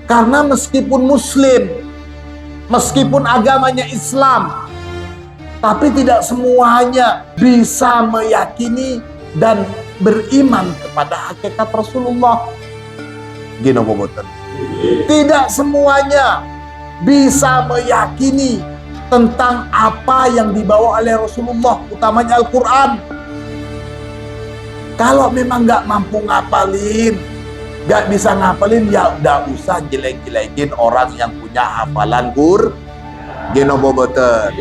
Karena meskipun muslim, meskipun agamanya Islam, tapi tidak semuanya bisa meyakini dan beriman kepada hakikat Rasulullah. Gino boboten. Tidak semuanya bisa meyakini tentang apa yang dibawa oleh Rasulullah, utamanya Al-Quran. Kalau memang nggak mampu ngapalin, nggak bisa ngapalin, ya udah usah jelek-jelekin orang yang punya hafalan Gino boboten.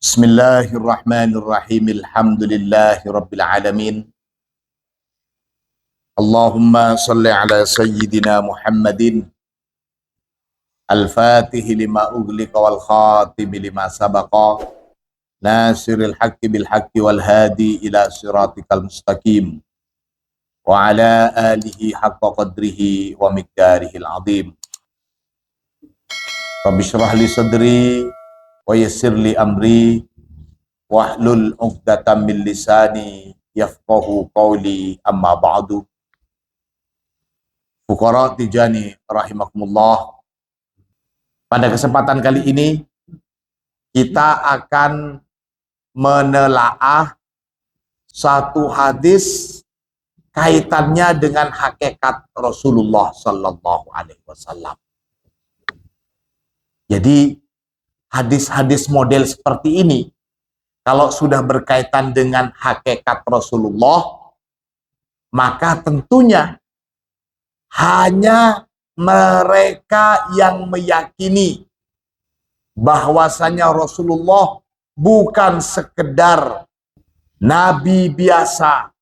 Bismillahirrahmanirrahim. Alhamdulillahirabbil alamin. Allahumma salli ala sayyidina Muhammadin al-fatihi lima ughliqa wal khatimi lima sabaqa nasiril haqqi bil haqqi wal hadi ila siratikal mustaqim wa ala alihi haqqa qadrihi wa miqdarihil azim. Rabbi shrah li sadri wa yassir li amri wahlul 'uqdatam min lisani yafqahu qawli, amma ba'du. Fuqara Tijani rahimakumullah. Pada kesempatan kali ini kita akan menelaah satu hadis kaitannya dengan hakikat Rasulullah sallallahu alaihi wasallam. Jadi hadis-hadis model seperti ini, kalau sudah berkaitan dengan hakikat Rasulullah, maka tentunya hanya mereka yang meyakini bahwasanya Rasulullah bukan sekedar nabi biasa,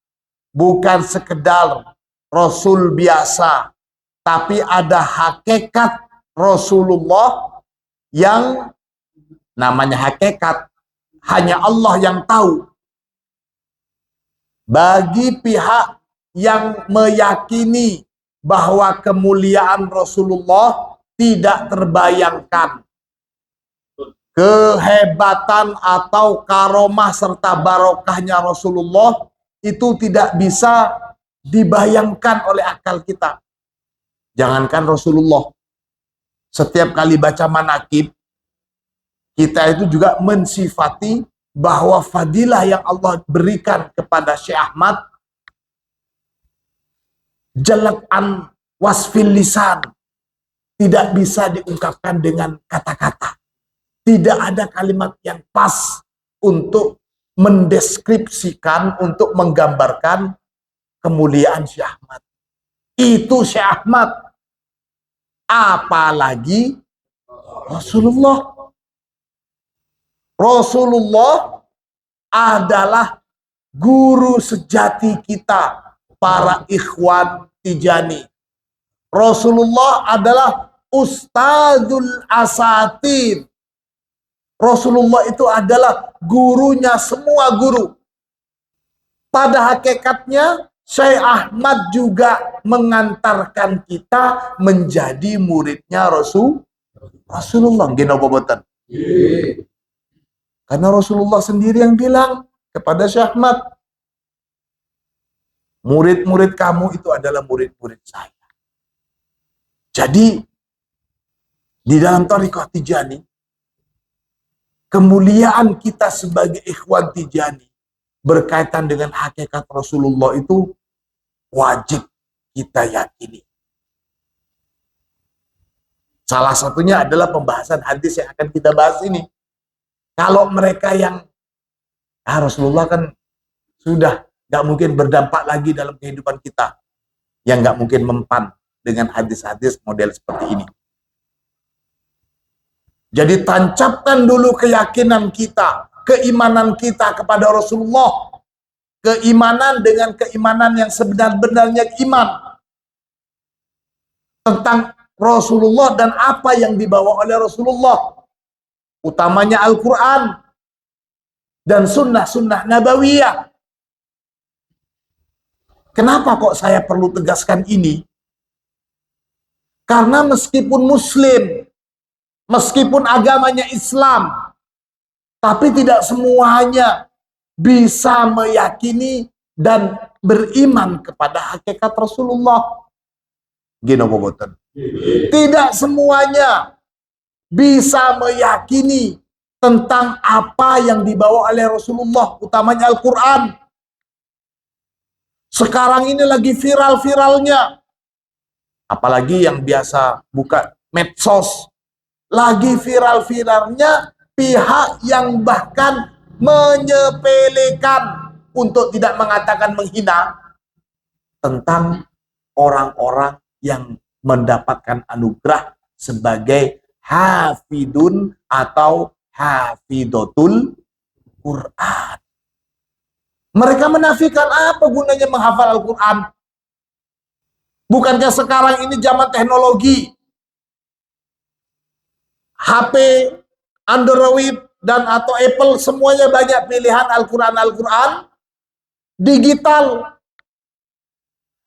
bukan sekedar rasul biasa, tapi ada hakikat Rasulullah yang namanya hakikat hanya Allah yang tahu. Bagi pihak yang meyakini bahwa kemuliaan Rasulullah tidak terbayangkan, kehebatan atau karomah serta barokahnya Rasulullah itu tidak bisa dibayangkan oleh akal kita. Jangankan Rasulullah, setiap kali baca manaqib, kita itu juga mensifati bahwa fadilah yang Allah berikan kepada Syekh Ahmad jalatan wasfil lisan, tidak bisa diungkapkan dengan kata-kata. Tidak ada kalimat yang pas untuk mendeskripsikan, untuk menggambarkan kemuliaan Syekh Ahmad. Itu Syekh Ahmad, apalagi Rasulullah. Rasulullah adalah guru sejati kita, para ikhwan Tijani. Rasulullah adalah ustadzul asatid. Rasulullah itu adalah gurunya semua guru. Pada hakikatnya, Syekh Ahmad juga mengantarkan kita menjadi muridnya Rasulullah. Gino bobotan. Karena Rasulullah sendiri yang bilang kepada Syekh Ahmad, murid-murid kamu itu adalah murid-murid saya. Jadi, di dalam Thariqah Tijani, kemuliaan kita sebagai ikhwan Tijani berkaitan dengan hakikat Rasulullah itu wajib kita yakini. Salah satunya adalah pembahasan hadis yang akan kita bahas ini. Kalau mereka yang Rasulullah kan sudah gak mungkin berdampak lagi dalam kehidupan kita, yang gak mungkin mempan dengan hadis-hadis model seperti ini. Jadi tancapkan dulu keyakinan kita, keimanan kita kepada Rasulullah, keimanan dengan keimanan yang sebenar-benarnya iman tentang Rasulullah dan apa yang dibawa oleh Rasulullah, utamanya Al-Quran dan sunnah-sunnah nabawiyah. Kenapa kok saya perlu tegaskan ini? Karena meskipun muslim, meskipun agamanya Islam, tapi tidak semuanya bisa meyakini dan beriman kepada hakikat Rasulullah. Gino boboten. Tidak semuanya bisa meyakini tentang apa yang dibawa oleh Rasulullah, utamanya Al-Quran. Sekarang ini lagi viral-viralnya, apalagi yang biasa buka medsos, lagi viral-viralnya pihak yang bahkan menyepelekan, untuk tidak mengatakan menghina, tentang orang-orang yang mendapatkan anugerah sebagai hafidun atau hafidotul Quran. Mereka menafikan apa gunanya menghafal Al-Quran. Bukankah sekarang ini zaman teknologi, HP, Android, dan atau Apple, semuanya banyak pilihan Al-Quran digital.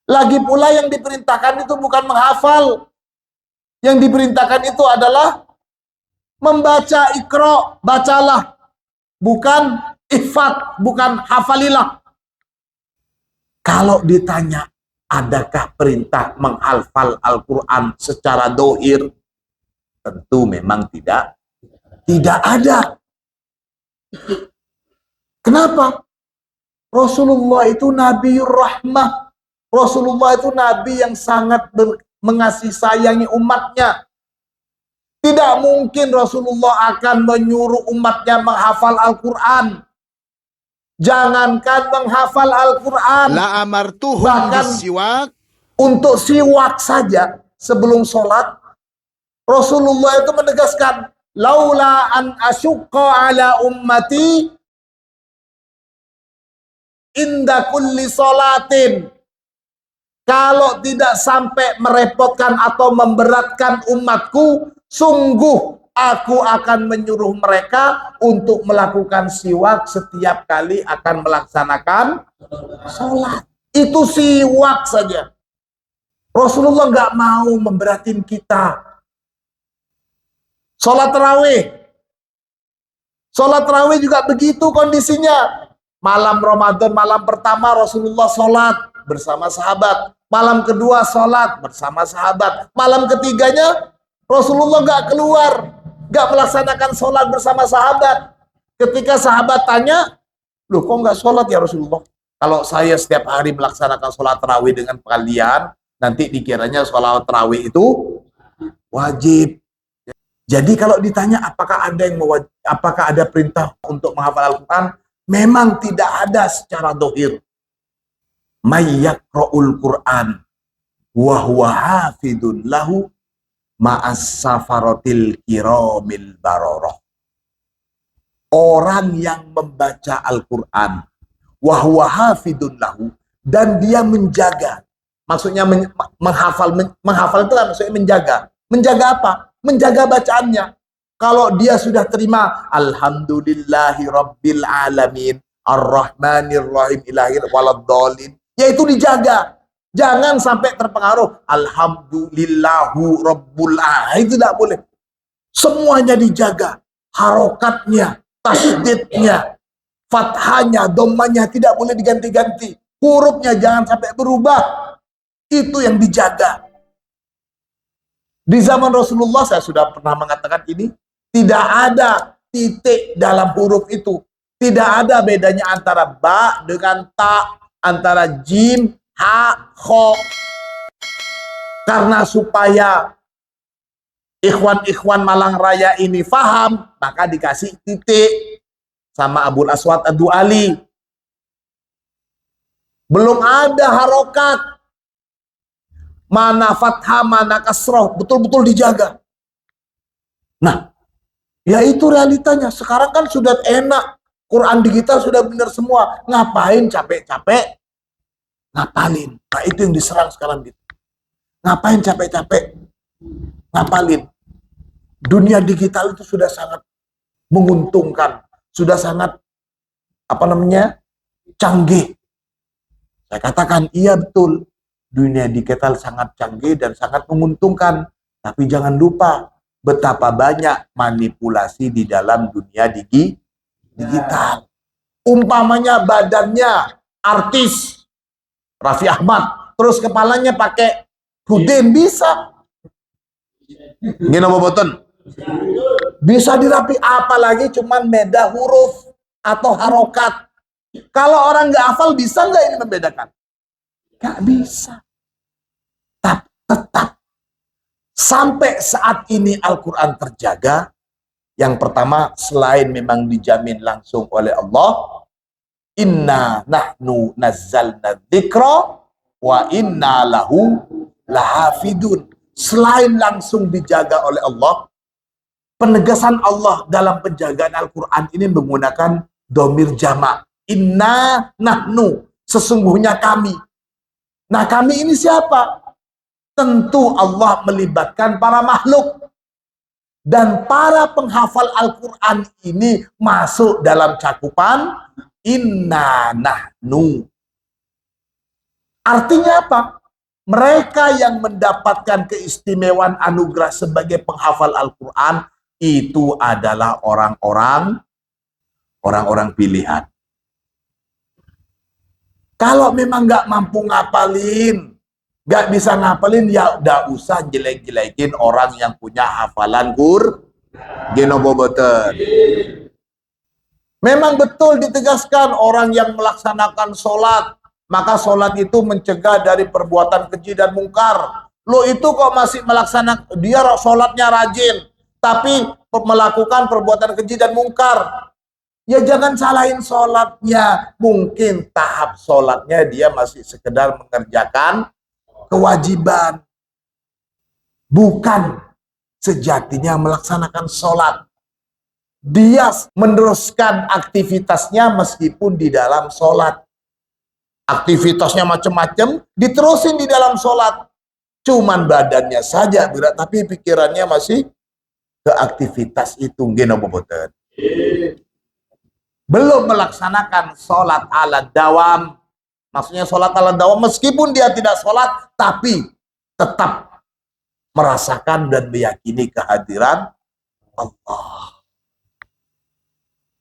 Lagi pula yang diperintahkan itu bukan menghafal. Yang diperintahkan itu adalah membaca. Iqra, bacalah. Bukan ihfad, bukan hafalilah. Kalau ditanya, adakah perintah menghafal Al-Quran secara dohir? Tentu memang tidak ada. Kenapa? Rasulullah itu Nabiur Rahmah. Rasulullah itu Nabi yang sangat mengasihi sayangi umatnya. Tidak mungkin Rasulullah akan menyuruh umatnya menghafal Al-Quran. Jangankan menghafal Al-Quran, La amartuhum bahkan bisiwak, untuk siwak saja sebelum sholat, Rasulullah itu menegaskan, laula an asyukka ala ummati inda kulli sholatin. Kalau tidak sampai merepotkan atau memberatkan umatku, sungguh aku akan menyuruh mereka untuk melakukan siwak setiap kali akan melaksanakan sholat. Itu siwak saja. Rasulullah nggak mau memberatin kita. Sholat tarawih. Sholat tarawih juga begitu kondisinya. Malam Ramadan, malam pertama Rasulullah sholat bersama sahabat. Malam kedua sholat bersama sahabat. Malam ketiganya Rasulullah nggak keluar, nggak melaksanakan sholat bersama sahabat. Ketika sahabat tanya, loh kok nggak sholat ya Rasulullah? Kalau saya setiap hari melaksanakan sholat tarawih dengan kalian, nanti dikiranya sholat tarawih itu wajib. Jadi kalau ditanya apakah ada perintah untuk menghafal Al-Quran, memang tidak ada secara dohir. Mayyaqra'ul Quran wa huwa hafidun lahu ma'as safaratil kiramil bararah. Orang yang membaca Al-Quran wa huwa hafidun lahu, dan dia menjaga, maksudnya menghafal itu kan maksudnya menjaga. Menjaga apa? Menjaga bacaannya. Kalau dia sudah terima alhamdulillahi rabbil alamin ar-rahmanir rahim ilahir waladdallin, yaitu dijaga. Jangan sampai terpengaruh alhamdulillahu rabbul alamin, itu tidak boleh. Semuanya dijaga. Harokatnya, tasdidnya, fathahnya, dhammanya tidak boleh diganti-ganti. Hurufnya jangan sampai berubah. Itu yang dijaga. Di zaman Rasulullah, saya sudah pernah mengatakan ini, tidak ada titik dalam huruf itu. Tidak ada bedanya antara ba dengan ta, antara jim, ha, kho. Karena supaya ikhwan-ikhwan Malang Raya ini faham, maka dikasih titik sama Abul Aswad Ad-Du'ali. Belum ada harokat. Mana fathah, mana kasroh, betul-betul dijaga. Nah, ya itu realitanya. Sekarang kan sudah enak. Quran digital sudah benar semua. Ngapain capek-capek ngapalin? Nah, itu yang diserang sekarang gitu. Ngapain capek-capek ngapalin? Dunia digital itu sudah sangat menguntungkan. Sudah sangat, canggih. Saya katakan, iya betul. Dunia digital sangat canggih dan sangat menguntungkan. Tapi jangan lupa, betapa banyak manipulasi di dalam dunia digital. Umpamanya badannya artis Raffi Ahmad, terus kepalanya pakai pudin, bisa. Gini boboton. Bisa dirapi, apalagi cuman beda huruf atau harokat. Kalau orang nggak hafal, bisa nggak ini membedakan? Nggak bisa. Tetap sampai saat ini Al-Quran terjaga. Yang pertama, selain memang dijamin langsung oleh Allah, inna nahnu nazzalna dzikra wa inna lahu lahafidun. Selain langsung dijaga oleh Allah, penegasan Allah dalam penjagaan Al-Quran ini menggunakan domir jamak. Inna nahnu, sesungguhnya kami. Nah, kami ini siapa? Tentu Allah melibatkan para makhluk. Dan para penghafal Al-Quran ini masuk dalam cakupan inna nahnu. Artinya apa? Mereka yang mendapatkan keistimewaan anugerah sebagai penghafal Al-Quran itu adalah orang-orang pilihan. Kalau memang nggak mampu ngapalin, nggak bisa ngapalin, ya udah usah jelek-jelekin orang yang punya hafalan Genoboboten. Memang betul ditegaskan orang yang melaksanakan sholat, maka sholat itu mencegah dari perbuatan keji dan mungkar. Lo itu kok masih melaksanakan, dia sholatnya rajin, tapi melakukan perbuatan keji dan mungkar. Ya jangan salahin sholatnya. Mungkin tahap sholatnya dia masih sekedar mengerjakan kewajiban. Bukan sejatinya melaksanakan sholat. Dia meneruskan aktivitasnya meskipun di dalam sholat. Aktivitasnya macam-macam, diterusin di dalam sholat. Cuman badannya saja berat, tapi pikirannya masih ke aktivitas itu. Genoboboten. Belum melaksanakan sholat ala dawam. Maksudnya sholat ala dawam, meskipun dia tidak sholat, tapi tetap merasakan dan meyakini kehadiran Allah.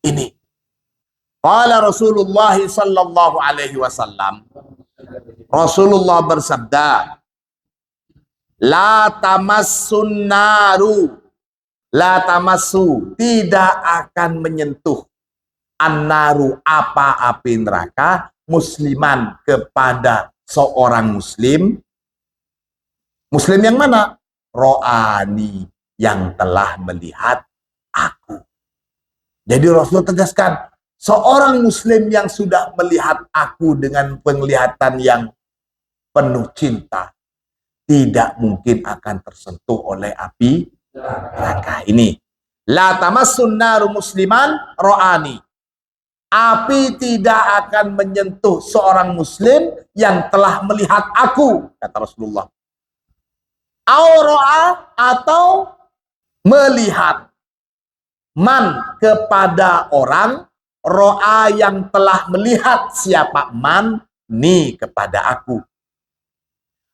Ini. Qala Rasulullah sallallahu alaihi wasallam. Rasulullah bersabda, la tamassun naru, la tamassu, tidak akan menyentuh an-naru, apa api neraka, musliman, kepada seorang muslim. Muslim yang mana? Ro'ani, yang telah melihat aku. Jadi Rasul tegaskan, seorang muslim yang sudah melihat aku dengan penglihatan yang penuh cinta, tidak mungkin akan tersentuh oleh api neraka ini. La tamassun naru musliman ro'ani. Api tidak akan menyentuh seorang muslim yang telah melihat aku, kata Rasulullah. Auro'a, atau melihat. Man, kepada orang, ro'a, yang telah melihat. Siapa? Man, ni, kepada aku.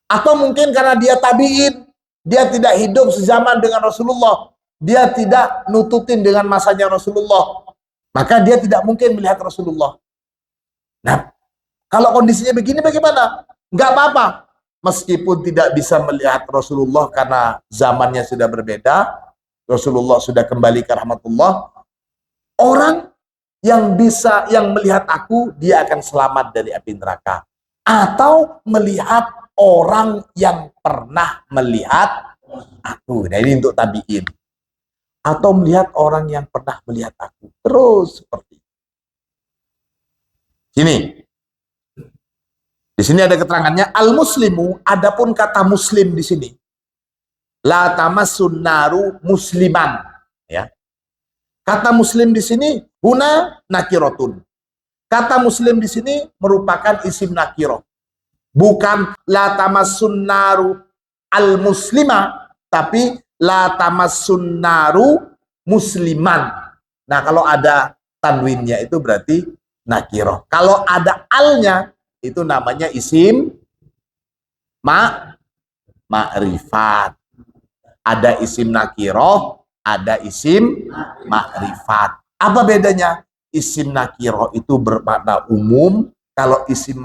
Atau mungkin karena dia tabi'in, dia tidak hidup sezaman dengan Rasulullah, dia tidak nututin dengan masanya Rasulullah, maka dia tidak mungkin melihat Rasulullah. Nah, kalau kondisinya begini bagaimana? Nggak apa-apa. Meskipun tidak bisa melihat Rasulullah karena zamannya sudah berbeda, Rasulullah sudah kembali ke rahmatullah, orang yang melihat aku, dia akan selamat dari api neraka. Atau melihat orang yang pernah melihat aku. Nah, ini untuk tabi'in. Atau melihat orang yang pernah melihat aku. Terus seperti itu. Sini. Di sini ada keterangannya, al-muslimu, adapun kata muslim di sini, la tamassun naru musliman, ya. Kata muslim di sini huna nakirotun. Kata muslim di sini merupakan isim nakiro. Bukan la tamassun naru al-muslima, tapi la tamassun naru musliman. Nah, kalau ada tanwinnya itu berarti nakiro. Kalau ada alnya itu namanya isim ma'rifat. Ada isim nakiroh, ada isim makrifat. Apa bedanya? Isim nakiroh itu bermakna umum, kalau isim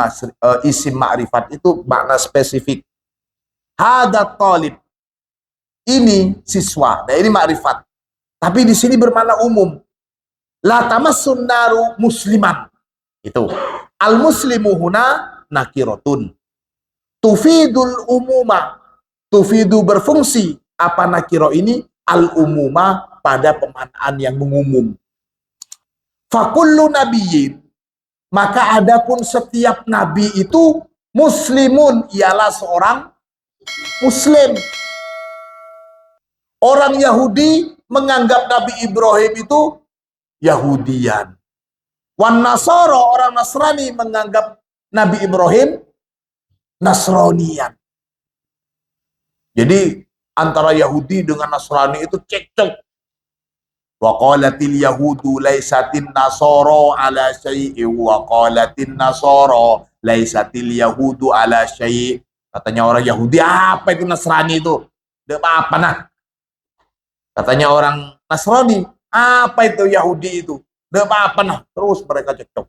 makrifat itu makna spesifik. Hada talib, ini siswa. Nah ini makrifat. Tapi di sini bermakna umum. La tamassun naru musliman. Itu. Al muslimu huna nakirotun. Tufidul umuma. Tufidu berfungsi. Apa nakiro ini? Al umuma pada pemaknaan yang mengumum. Fakullu nabiyyin. Maka adapun setiap nabi itu muslimun, ialah seorang muslim. Orang Yahudi menganggap Nabi Ibrahim itu Yahudian. Wan Nasoro, orang Nasrani menganggap Nabi Ibrahim Nasronian. Jadi antara Yahudi dengan Nasrani itu cekcok. Wa qalatil yahudu laisatin nasoro ala syai'in wa qalatin nasoro laisatil yahudu ala syai'. Katanya orang Yahudi, apa itu Nasrani itu? Tidak apa-apa nah. Katanya orang Nasrani, apa itu Yahudi itu? Tidak apa-apa nah. Terus mereka cekcok.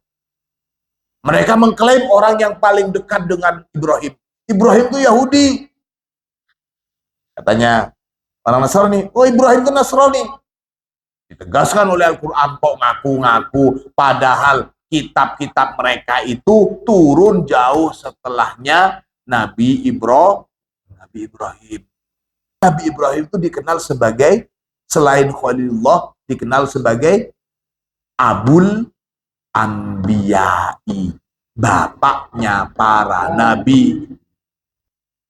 Mereka mengklaim orang yang paling dekat dengan Ibrahim. Ibrahim itu Yahudi. Katanya orang Nasrani, oh Ibrahim itu Nasrani. Ditegaskan oleh Al-Quran, kok ngaku-ngaku. Padahal kitab-kitab mereka itu turun jauh setelahnya Nabi Ibrahim. Nabi Ibrahim itu dikenal sebagai, selain Khalilullah, dikenal sebagai Abul Anbiya'i, bapaknya para nabi.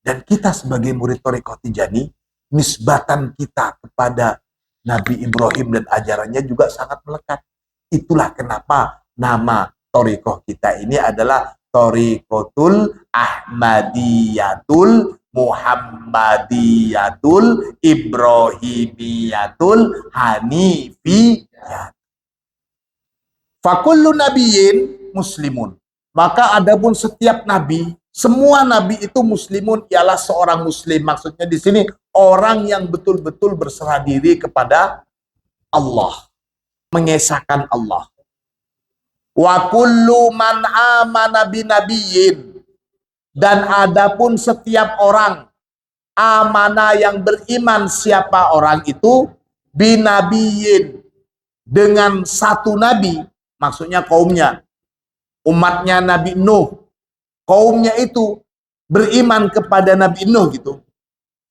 Dan kita sebagai murid Thariqah Tijaniyah, nisbatan kita kepada Nabi Ibrahim dan ajarannya juga sangat melekat. Itulah kenapa nama Thariqah kita ini adalah Thariqatul Ahmadiyatul Muhammadiyatul Ibrahimiyatul Hanifiyat. Fakullu nabiyyin muslimun. Maka adapun setiap nabi, semua nabi itu muslimun, ialah seorang muslim. Maksudnya di sini orang yang betul-betul berserah diri kepada Allah, mengesahkan Allah. Wa kullu man amana binabiyyin, dan adapun setiap orang amanah yang beriman, siapa orang itu, binabiyyin, dengan satu nabi, maksudnya kaumnya, umatnya Nabi Nuh, kaumnya itu beriman kepada Nabi Nuh gitu.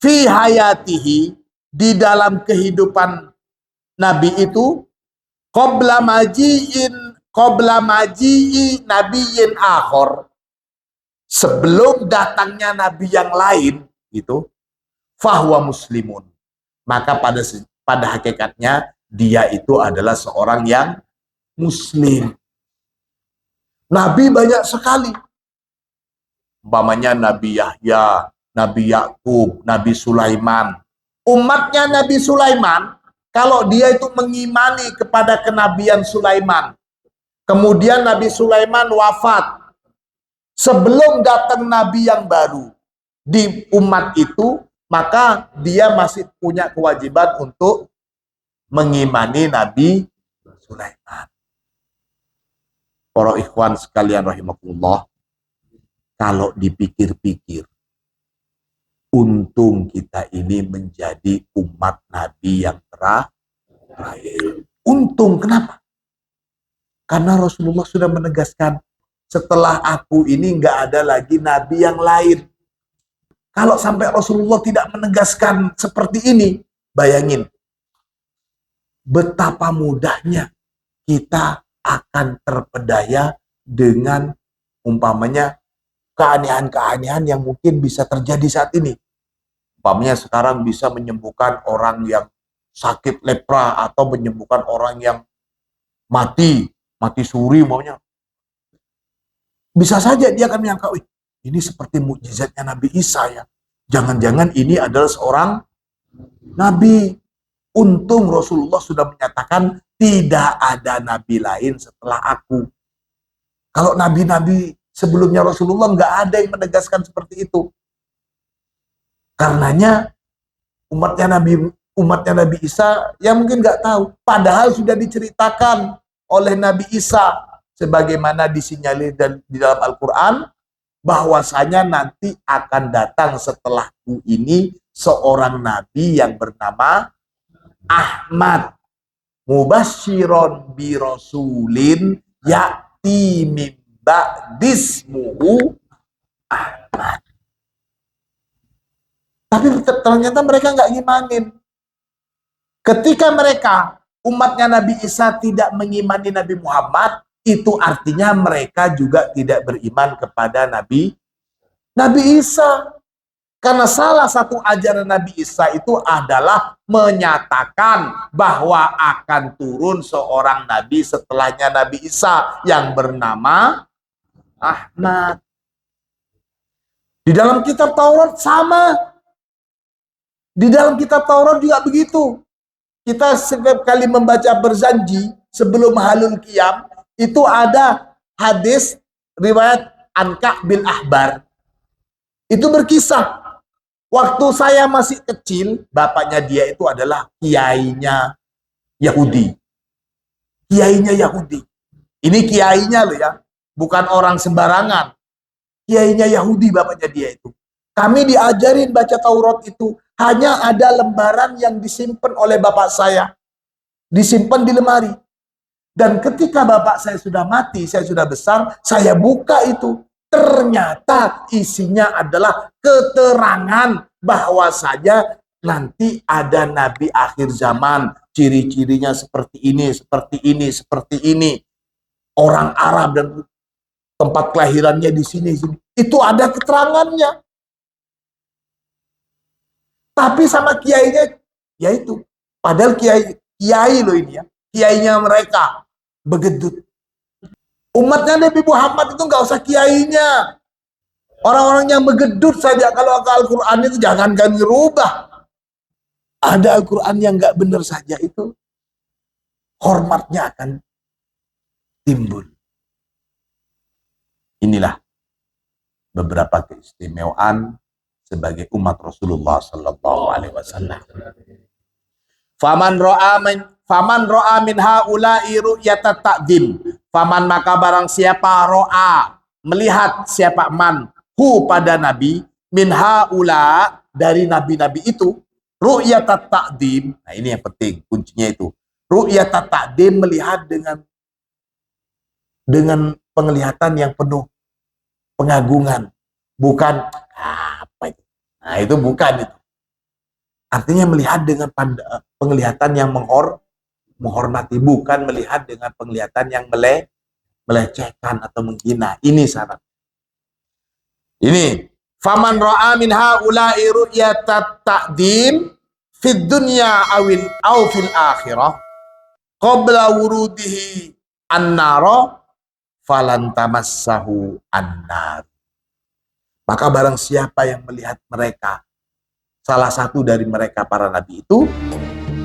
Fi hayatihi, di dalam kehidupan Nabi itu, qabla maji'i nabiyyin akhor, sebelum datangnya nabi yang lain gitu, fahuwa muslimun, maka pada hakikatnya dia itu adalah seorang yang muslim. Nabi banyak sekali. Umpamanya Nabi Yahya, Nabi Yakub, Nabi Sulaiman. Umatnya Nabi Sulaiman, kalau dia itu mengimani kepada kenabian Sulaiman, kemudian Nabi Sulaiman wafat, sebelum datang Nabi yang baru di umat itu, maka dia masih punya kewajiban untuk mengimani Nabi Sulaiman. Para ikhwan sekalian rahimakumullah, kalau dipikir-pikir, untung kita ini menjadi umat Nabi yang terakhir. Untung, kenapa? Karena Rasulullah sudah menegaskan, setelah aku ini nggak ada lagi Nabi yang lain. Kalau sampai Rasulullah tidak menegaskan seperti ini, bayangin, betapa mudahnya kita akan terpedaya dengan umpamanya keanehan-keanehan yang mungkin bisa terjadi saat ini. Umpamanya sekarang bisa menyembuhkan orang yang sakit lepra, atau menyembuhkan orang yang mati suri umpamanya. Bisa saja dia akan menyangka, ini seperti mukjizatnya Nabi Isa ya. Jangan-jangan ini adalah seorang nabi. Untung Rasulullah sudah menyatakan tidak ada nabi lain setelah aku. Kalau nabi-nabi sebelumnya Rasulullah nggak ada yang menegaskan seperti itu. Karenanya umatnya Nabi Isa yang mungkin nggak tahu. Padahal sudah diceritakan oleh Nabi Isa sebagaimana disinyalir dan di dalam Al-Quran bahwasanya nanti akan datang setelahku ini seorang nabi yang bernama Ahmad, mubasyiron bi rasulin ya'ti min ba'dismuhu Ahmad. Tapi ternyata mereka nggak ngimanin. Ketika mereka, umatnya Nabi Isa tidak mengimani Nabi Muhammad, itu artinya mereka juga tidak beriman kepada Nabi Isa. Karena salah satu ajaran Nabi Isa itu adalah menyatakan bahwa akan turun seorang nabi setelahnya Nabi Isa yang bernama Ahmad. Di dalam kitab Taurat sama. Di dalam kitab Taurat juga begitu. Kita setiap kali membaca berjanji sebelum halul qiyam, itu ada hadis riwayat Anka bin Ahbar. Itu berkisah. Waktu saya masih kecil, bapaknya dia itu adalah kiainya Yahudi. Kiainya Yahudi. Ini kiainya loh ya. Bukan orang sembarangan. Kiainya Yahudi bapaknya dia itu. Kami diajarin baca Taurat itu. Hanya ada lembaran yang disimpan oleh bapak saya. Disimpan di lemari. Dan ketika bapak saya sudah mati, saya sudah besar, saya buka itu. Ternyata isinya adalah keterangan bahwasanya nanti ada nabi akhir zaman, ciri-cirinya seperti ini, seperti ini, seperti ini. Orang Arab dan tempat kelahirannya di sini. Itu ada keterangannya. Tapi sama kiainya, yaitu padahal kiai loh ini ya, kiainya mereka begedut. Umatnya Nabi Muhammad itu nggak usah kiainya. Orang-orang yang begedut saja kalau Al-Quran itu jangankan dirubah. Ada Al-Quran yang nggak benar saja itu hormatnya akan timbul. Inilah beberapa keistimewaan sebagai umat Rasulullah Sallallahu Alaihi Wasallam. Faman ro'a min haula'i ru'yata ta'dim. Faman maka barang siapa ro'a, melihat siapa man hu pada nabi min haula dari nabi-nabi itu ru'yata ta'dim. Nah ini yang penting kuncinya itu. Ru'yata ta'dim melihat dengan penglihatan yang penuh pengagungan, bukan apa itu. Nah itu bukan itu. Artinya melihat dengan penglihatan yang menghormati, bukan melihat dengan penglihatan yang melecehkan atau menghina. Ini syarat. Ini faman ra'a min haula'i ru'yatat ta'dim fid dunya aw fil akhirah qabla wurudihi an-nara falan tamassahu an-nar. Maka barang siapa yang melihat mereka, salah satu dari mereka para nabi itu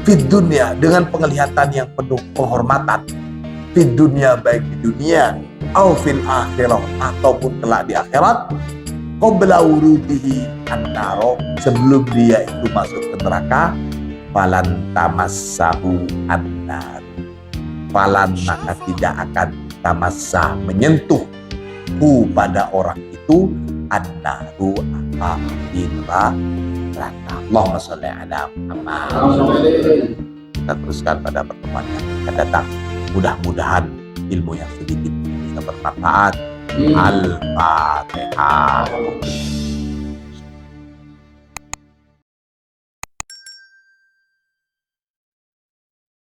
fid dunya dengan penglihatan yang penuh penghormatan, fid dunya baik di dunia au fil akhirah ataupun kelak di akhirat, qabla wurudihi an-naro sebelum dia itu masuk ke neraka, falan tamassahu an-nar, falan maka tidak akan tamassah menyentuh hu pada orang itu an-naru apa neraka. Allahumma sholli ala Muhammad. Kita teruskan pada pertemuan yang akan datang. Mudah-mudahan ilmu yang sedikit bisa bermanfaat. Al-Fatihah.